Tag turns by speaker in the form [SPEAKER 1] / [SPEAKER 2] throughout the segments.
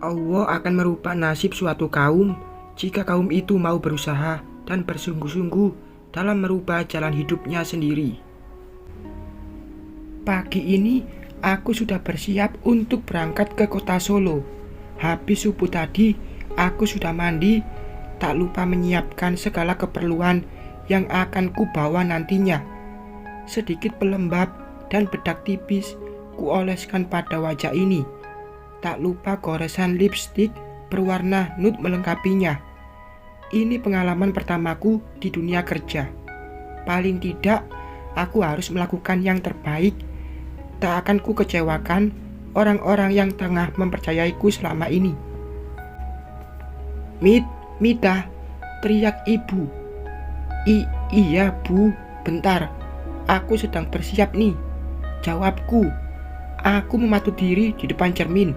[SPEAKER 1] Allah akan merubah nasib suatu kaum jika kaum itu mau berusaha dan bersungguh-sungguh dalam merubah jalan hidupnya sendiri. Pagi ini aku sudah bersiap untuk berangkat ke kota Solo. Habis subuh tadi aku sudah mandi, tak lupa menyiapkan segala keperluan yang akan kubawa nantinya. Sedikit pelembab dan bedak tipis kuoleskan pada wajah ini. Tak lupa goresan lipstik berwarna nude melengkapinya. Ini pengalaman pertamaku di dunia kerja. Paling tidak, aku harus melakukan yang terbaik. Tak akan ku kecewakan orang-orang yang tengah mempercayaiku selama ini. Mita, teriak ibu. Iya bu, bentar. Aku sedang bersiap nih, jawabku. Aku mematuk diri di depan cermin.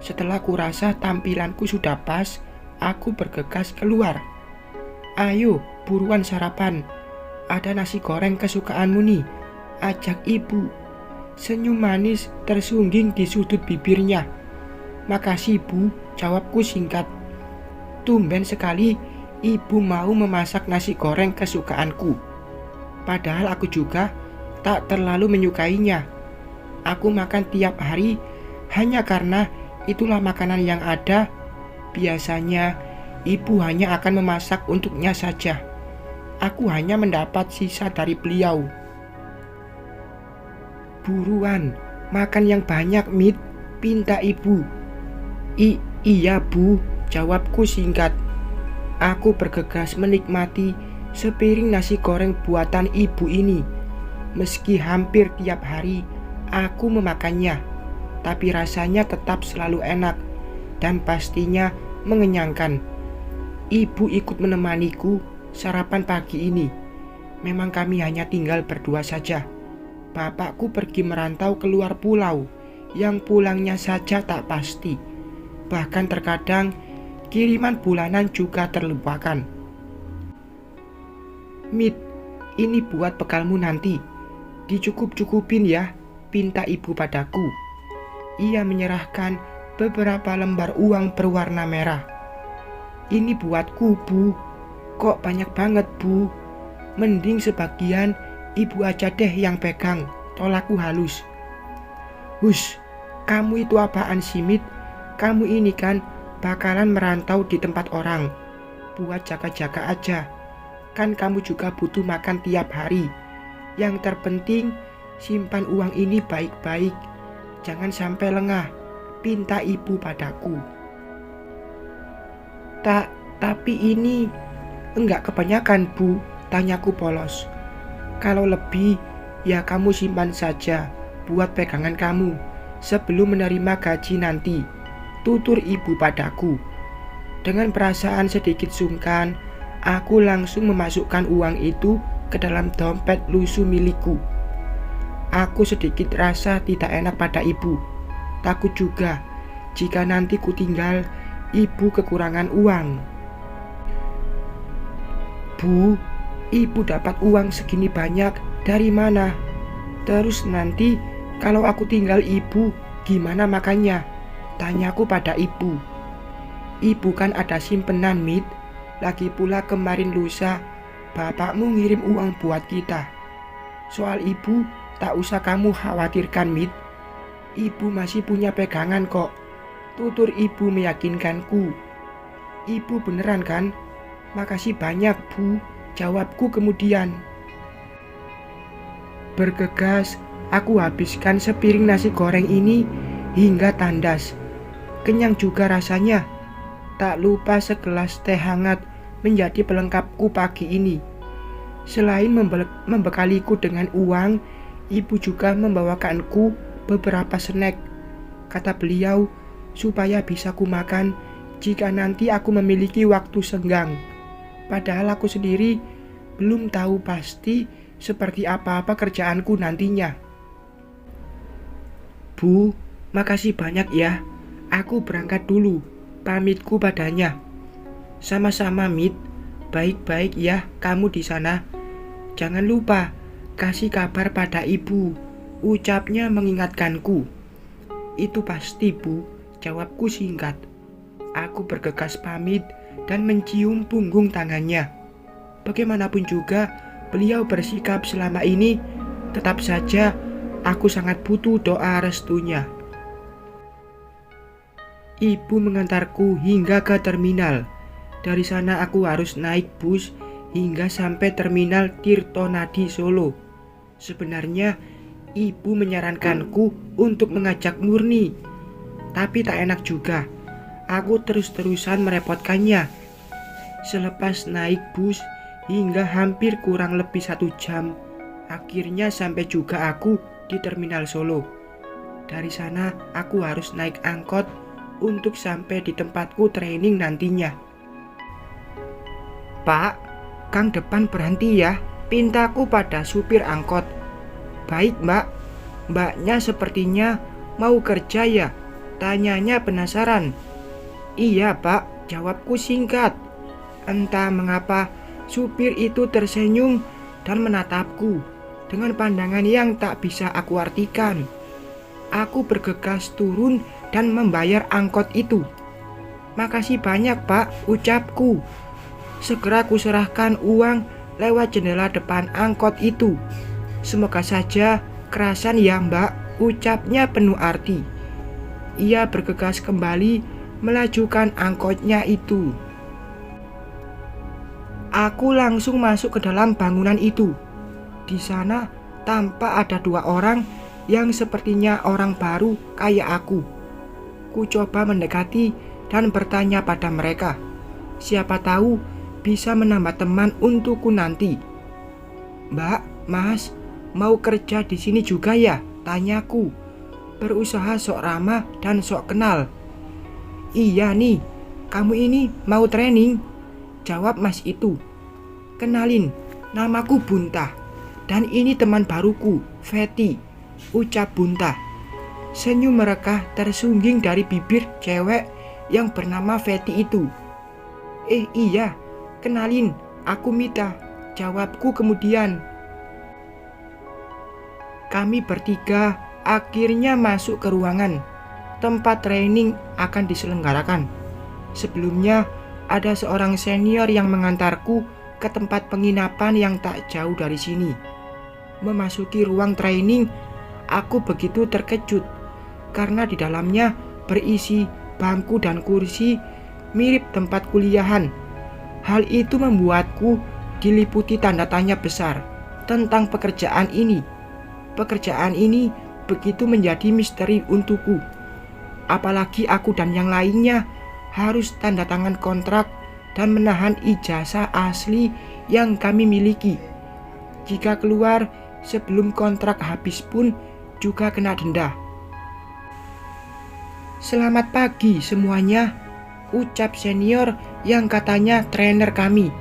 [SPEAKER 1] Setelah kurasa tampilanku sudah pas, aku bergegas keluar. Ayo, buruan sarapan. Ada nasi goreng kesukaanmu nih, ajak ibu. Senyum manis tersungging di sudut bibirnya. Makasih bu, jawabku singkat. Tumben sekali ibu mau memasak nasi goreng kesukaanku. Padahal aku juga tak terlalu menyukainya. Aku makan tiap hari hanya karena itulah makanan yang ada. Biasanya ibu hanya akan memasak untuknya saja. Aku hanya mendapat sisa dari beliau. Buruan, makan yang banyak, Mit, pinta ibu. Iya bu, jawabku singkat. Aku bergegas menikmati sepiring nasi goreng buatan ibu ini. Meski hampir tiap hari aku memakannya, tapi rasanya tetap selalu enak dan pastinya mengenyangkan. Ibu ikut menemaniku sarapan pagi ini. Memang kami hanya tinggal berdua saja. Bapakku pergi merantau keluar pulau, yang pulangnya saja tak pasti. Bahkan terkadang kiriman bulanan juga terlupakan. Mit, ini buat bekalmu nanti. Dicukup-cukupin ya, pinta ibu padaku. Ia menyerahkan beberapa lembar uang berwarna merah. Ini buatku bu. Kok banyak banget bu? Mending sebagian ibu aja deh yang pegang, tolakku halus. Hush, kamu itu apaan sih Mit? Kamu ini kan bakalan merantau di tempat orang. Buat jaga-jaga aja. Kan kamu juga butuh makan tiap hari. Yang terpenting simpan uang ini baik-baik. Jangan sampai lengah, pinta ibu padaku. Tapi ini enggak kebanyakan bu, tanyaku polos. Kalau lebih, ya kamu simpan saja buat pegangan kamu sebelum menerima gaji nanti, tutur ibu padaku. Dengan perasaan sedikit sungkan, aku langsung memasukkan uang itu ke dalam dompet lusuh milikku. Aku sedikit rasa tidak enak pada ibu. Takut juga jika nanti ku tinggal, ibu kekurangan uang. Bu, ibu dapat uang segini banyak dari mana? Terus nanti kalau aku tinggal ibu, gimana makannya? Tanyaku pada ibu. Ibu kan ada simpenan, Mit. Lagi pula kemarin lusa, bapakmu ngirim uang buat kita. Soal ibu, tak usah kamu khawatirkan, Mit. Ibu masih punya pegangan kok, tutur ibu meyakinkanku. Ibu beneran kan? Makasih banyak bu, jawabku kemudian. Bergegas, aku habiskan sepiring nasi goreng ini hingga tandas. Kenyang juga rasanya. Tak lupa segelas teh hangat menjadi pelengkapku pagi ini. Selain membekaliku dengan uang, ibu juga membawakanku beberapa snack. Kata beliau, supaya bisa kumakan jika nanti aku memiliki waktu senggang. Padahal aku sendiri belum tahu pasti seperti apa kerjaanku nantinya. Bu, makasih banyak ya. Aku berangkat dulu, pamitku padanya. Sama-sama Mit, baik-baik ya kamu di sana. Jangan lupa kasih kabar pada ibu, ucapnya mengingatkanku. Itu pasti bu, Jawabku singkat. Aku bergegas pamit dan mencium punggung tangannya. Bagaimanapun juga, beliau bersikap selama ini, tetap saja aku sangat butuh doa restunya. Ibu mengantarku hingga ke terminal. Dari sana aku harus naik bus hingga sampai terminal Tirtonadi Solo. Sebenarnya ibu menyarankanku untuk mengajak Murni, tapi tak enak juga. Aku terus-terusan merepotkannya. Selepas naik bus hingga hampir kurang lebih 1 jam, akhirnya sampai juga aku di terminal Solo. Dari sana aku harus naik angkot untuk sampai di tempatku training nantinya. Pak, Kang depan berhenti ya, pintaku pada supir angkot. Baik mbak, mbaknya sepertinya mau kerja ya, tanyanya penasaran. Iya pak, jawabku singkat. Entah mengapa supir itu tersenyum dan menatapku dengan pandangan yang tak bisa aku artikan. Aku bergegas turun dan membayar angkot itu. Makasih banyak pak, ucapku. Segera kuserahkan uang lewat jendela depan angkot itu. Semoga saja kerasan ya mbak, ucapnya penuh arti. Ia bergegas kembali melajukan angkotnya itu. Aku langsung masuk ke dalam bangunan itu. Di sana tampak ada 2 orang yang sepertinya orang baru kayak aku. Ku coba mendekati dan bertanya pada mereka. Siapa tahu bisa menambah teman untukku nanti. Mbak, Mas, mau kerja di sini juga ya? Tanyaku. Berusaha sok ramah dan sok kenal. Iya nih, kamu ini mau training? Jawab mas itu. Kenalin, namaku Bunta. Dan ini teman baruku, Feti. Ucap Bunta. Senyum mereka tersungging dari bibir cewek yang bernama Feti itu. Iya, kenalin, aku Mita. Jawabku kemudian. Kami bertiga akhirnya masuk ke ruangan tempat training akan diselenggarakan. Sebelumnya ada seorang senior yang mengantarku ke tempat penginapan yang tak jauh dari sini. Memasuki ruang training, aku begitu terkejut karena di dalamnya berisi bangku dan kursi mirip tempat kuliahan. Hal itu membuatku diliputi tanda tanya besar tentang pekerjaan ini. Pekerjaan ini begitu menjadi misteri untukku. Apalagi aku dan yang lainnya harus tanda tangan kontrak dan menahan ijazah asli yang kami miliki. Jika keluar sebelum kontrak habis pun juga kena denda. Selamat pagi semuanya, ucap senior yang katanya trainer kami.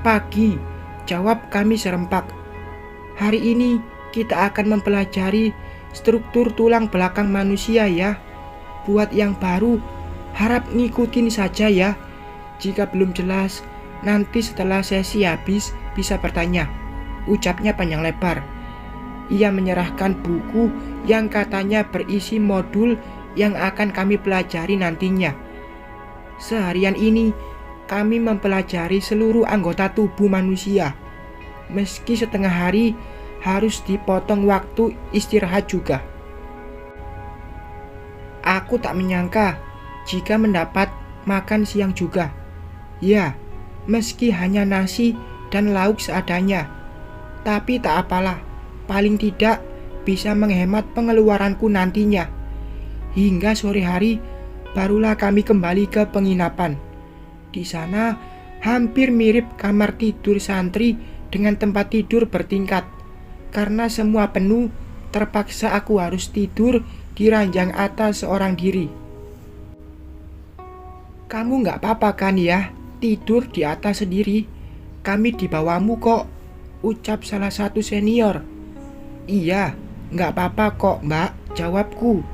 [SPEAKER 1] Pagi, jawab kami serempak. Hari ini kita akan mempelajari struktur tulang belakang manusia ya. Buat yang baru, harap ngikutin saja ya. Jika belum jelas, nanti setelah sesi habis bisa bertanya, ucapnya panjang lebar. Ia menyerahkan buku yang katanya berisi modul yang akan kami pelajari nantinya. Seharian ini, kami mempelajari seluruh anggota tubuh manusia. Meski setengah hari, harus dipotong waktu istirahat juga. Aku tak menyangka jika mendapat makan siang juga. Ya, meski hanya nasi dan lauk seadanya. Tapi tak apalah, paling tidak bisa menghemat pengeluaranku nantinya. Hingga sore hari, barulah kami kembali ke penginapan. Di sana, hampir mirip kamar tidur santri dengan tempat tidur bertingkat. Karena semua penuh, terpaksa aku harus tidur di ranjang atas seorang diri. Kamu gak apa-apa kan ya, tidur di atas sendiri? Kami di bawahmu kok, ucap salah satu senior. Iya, gak apa-apa kok mbak, jawabku.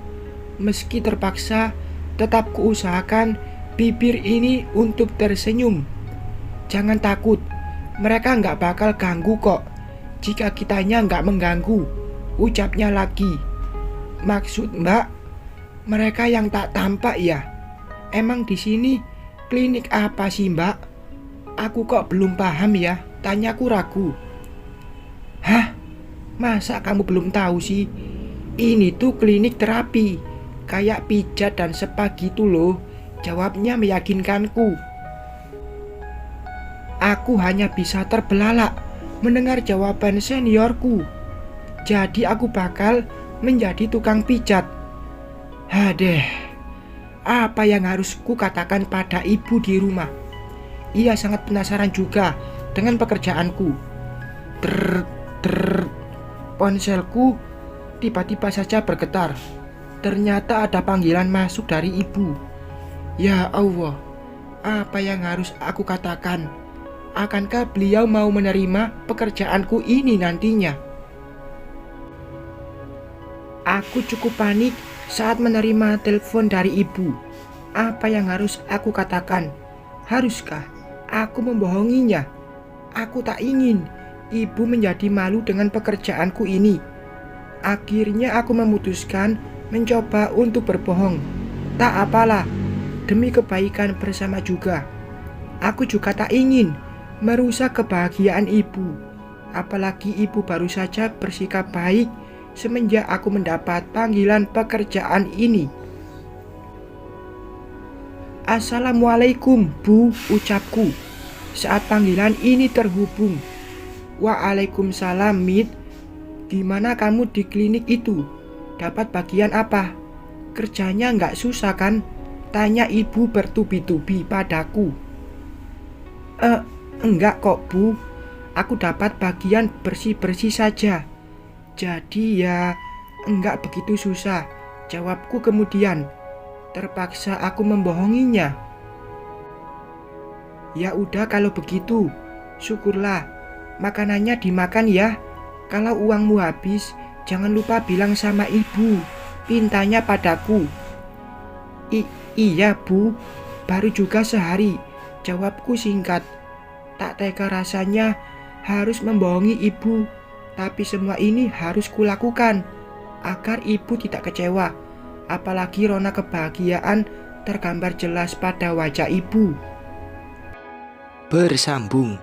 [SPEAKER 1] Meski terpaksa, tetap kuusahakan bibir ini untuk tersenyum. Jangan takut, mereka gak bakal ganggu kok, jika kitanya gak mengganggu, ucapnya lagi. Maksud mbak? Mereka yang tak tampak ya? Emang di sini klinik apa sih, Mbak? Aku kok belum paham ya, tanyaku ragu. Hah? Masa kamu belum tahu sih? Ini tuh klinik terapi, kayak pijat dan spa gitu loh. Jawabnya meyakinkanku. Aku hanya bisa terbelalak mendengar jawaban seniorku. Jadi aku bakal menjadi tukang pijat. Hadeh, apa yang harus ku katakan pada ibu di rumah? Ia sangat penasaran juga dengan pekerjaanku. Ter, ter, ponselku tiba-tiba saja bergetar. Ternyata ada panggilan masuk dari ibu. Ya Allah, apa yang harus aku katakan? Akankah beliau mau menerima pekerjaanku ini nantinya? Aku cukup panik saat menerima telepon dari ibu. Apa yang harus aku katakan? Haruskah aku membohonginya? Aku tak ingin ibu menjadi malu dengan pekerjaanku ini. Akhirnya aku memutuskan mencoba untuk berbohong. Tak apalah, demi kebaikan bersama juga. Aku juga tak ingin merusak kebahagiaan ibu. Apalagi ibu baru saja bersikap baik semenjak aku mendapat panggilan pekerjaan ini. Assalamualaikum, Bu, ucapku saat panggilan ini terhubung. Waalaikumsalam, Mit. Gimana kamu di klinik itu? Dapat bagian apa? Kerjanya nggak susah kan? Tanya ibu bertubi-tubi padaku. Enggak kok, Bu. Aku dapat bagian bersih-bersih saja. Jadi ya enggak begitu susah, jawabku kemudian. Terpaksa aku membohonginya. Ya udah kalau begitu, syukurlah. Makanannya dimakan ya. Kalau uangmu habis, jangan lupa bilang sama ibu, pintanya padaku. Iya, Bu. Baru juga sehari, jawabku singkat. Tak tega rasanya harus membohongi ibu, tapi semua ini harus kulakukan agar ibu tidak kecewa. Apalagi rona kebahagiaan tergambar jelas pada wajah ibu.
[SPEAKER 2] Bersambung.